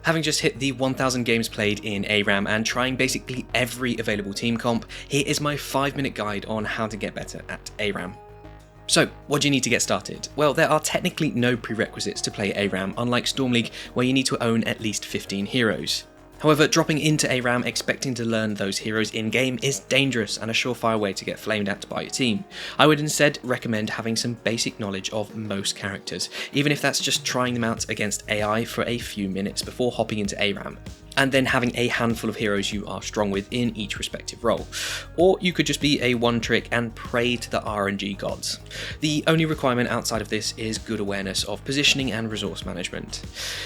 Having just hit the 1000 games played in ARAM and trying basically every available team comp, here is my 5-minute guide on how to get better at ARAM. So, what do you need to get started? Well, there are technically no prerequisites to play ARAM, unlike Storm League, where you need to own at least 15 heroes. However, dropping into ARAM expecting to learn those heroes in-game is dangerous and a surefire way to get flamed at by your team. I would instead recommend having some basic knowledge of most characters, even if that's just trying them out against AI for a few minutes before hopping into ARAM, and then having a handful of heroes you are strong with in each respective role. Or you could just be a one-trick and pray to the RNG gods. The only requirement outside of this is good awareness of positioning and resource management.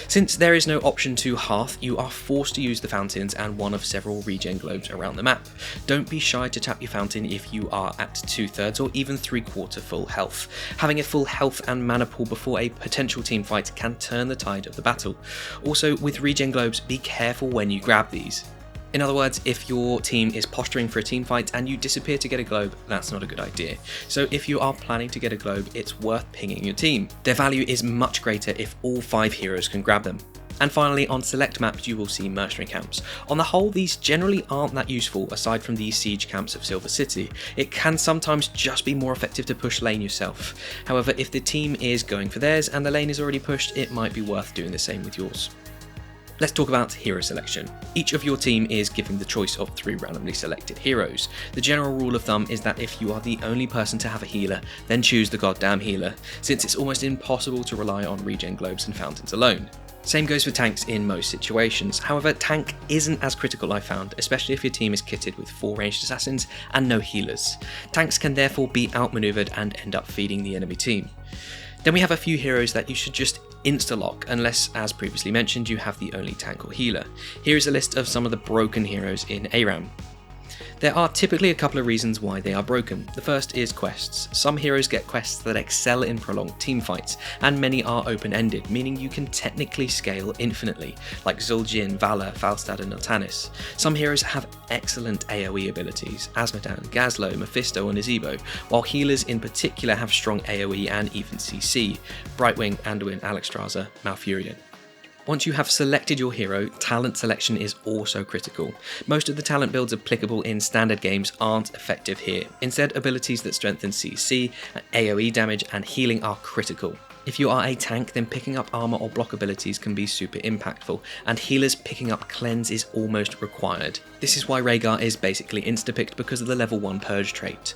Since there is no option to hearth, you are forced to use the fountains and one of several regen globes around the map. Don't be shy to tap your fountain if you are at 2/3 or even 3/4 full health. Having a full health and mana pool before a potential team fight can turn the tide of the battle. Also, with regen globes, be careful when you grab these. In other words, if your team is posturing for a team fight and you disappear to get a globe, that's not a good idea. So if you are planning to get a globe, it's worth pinging your team. Their value is much greater if all 5 heroes can grab them. And finally, on select maps you will see mercenary camps. On the whole, these generally aren't that useful aside from the siege camps of Silver City. It can sometimes just be more effective to push lane yourself. However, if the team is going for theirs and the lane is already pushed, it might be worth doing the same with yours. Let's talk about hero selection. Each of your team is given the choice of 3 randomly selected heroes. The general rule of thumb is that if you are the only person to have a healer, then choose the goddamn healer, since it's almost impossible to rely on regen globes and fountains alone. Same goes for tanks in most situations. However, tank isn't as critical, I found, especially if your team is kitted with 4 ranged assassins and no healers. Tanks can therefore be outmaneuvered and end up feeding the enemy team. Then we have a few heroes that you should just insta-lock, unless, as previously mentioned, you have the only tank or healer. Here is a list of some of the broken heroes in ARAM. There are typically a couple of reasons why they are broken. The first is quests. Some heroes get quests that excel in prolonged teamfights, and many are open-ended, meaning you can technically scale infinitely, like Zul'jin, Valor, Falstad and Niltanis. Some heroes have excellent AoE abilities, Azmodan, Gazlo, Mephisto and Azebo, while healers in particular have strong AoE and even CC, Brightwing, Anduin, Alexstrasza, Malfurion. Once you have selected your hero, talent selection is also critical. Most of the talent builds applicable in standard games aren't effective here. Instead, abilities that strengthen CC, AoE damage and healing are critical. If you are a tank, then picking up armor or block abilities can be super impactful, and healers picking up cleanse is almost required. This is why Rhaegar is basically insta-picked because of the level 1 purge trait.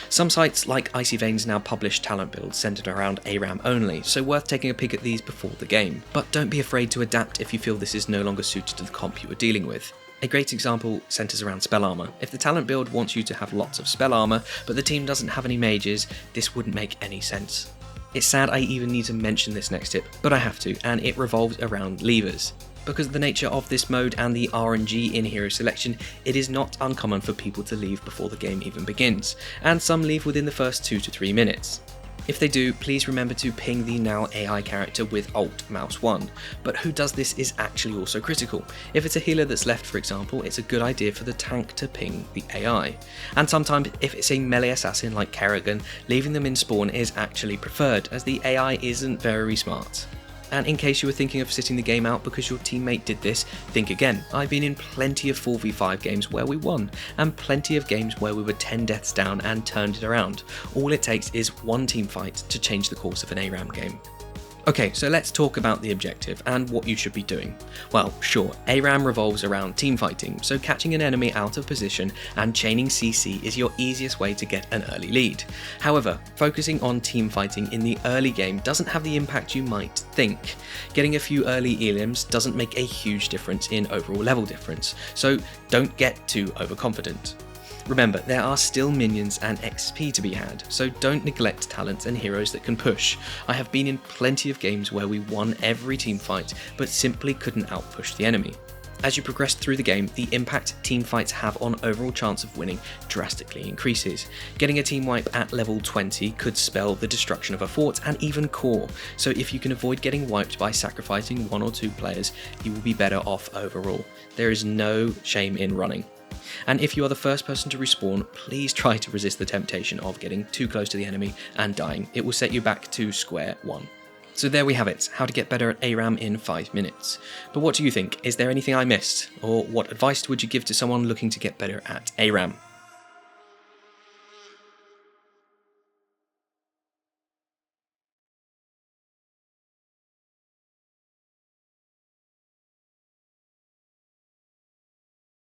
Some sites like Icy Veins now publish talent builds centered around ARAM only, so worth taking a peek at these before the game. But don't be afraid to adapt if you feel this is no longer suited to the comp you are dealing with. A great example centers around spell armor. If the talent build wants you to have lots of spell armor, but the team doesn't have any mages, this wouldn't make any sense. It's sad I even need to mention this next tip, but I have to, and it revolves around levers. Because of the nature of this mode and the RNG in hero selection, it is not uncommon for people to leave before the game even begins, and some leave within the first 2 to 3 minutes. If they do, please remember to ping the now AI character with Alt Mouse 1, but who does this is actually also critical. If it's a healer that's left, for example, it's a good idea for the tank to ping the AI. And sometimes if it's a melee assassin like Kerrigan, leaving them in spawn is actually preferred, as the AI isn't very smart. And in case you were thinking of sitting the game out because your teammate did this, think again. I've been in plenty of 4v5 games where we won, and plenty of games where we were 10 deaths down and turned it around. All it takes is one team fight to change the course of an ARAM game. Okay, so let's talk about the objective and what you should be doing. Well, sure, ARAM revolves around teamfighting, so catching an enemy out of position and chaining CC is your easiest way to get an early lead. However, focusing on teamfighting in the early game doesn't have the impact you might think. Getting a few early elims doesn't make a huge difference in overall level difference, so don't get too overconfident. Remember, there are still minions and XP to be had, so don't neglect talents and heroes that can push. I have been in plenty of games where we won every team fight, but simply couldn't outpush the enemy. As you progress through the game, the impact team fights have on overall chance of winning drastically increases. Getting a team wipe at level 20 could spell the destruction of a fort and even core, so if you can avoid getting wiped by sacrificing 1 or 2 players, you will be better off overall. There is no shame in running. And if you are the first person to respawn, please try to resist the temptation of getting too close to the enemy and dying. It will set you back to square one. So there we have it, how to get better at ARAM in 5 minutes. But what do you think? Is there anything I missed? Or what advice would you give to someone looking to get better at ARAM?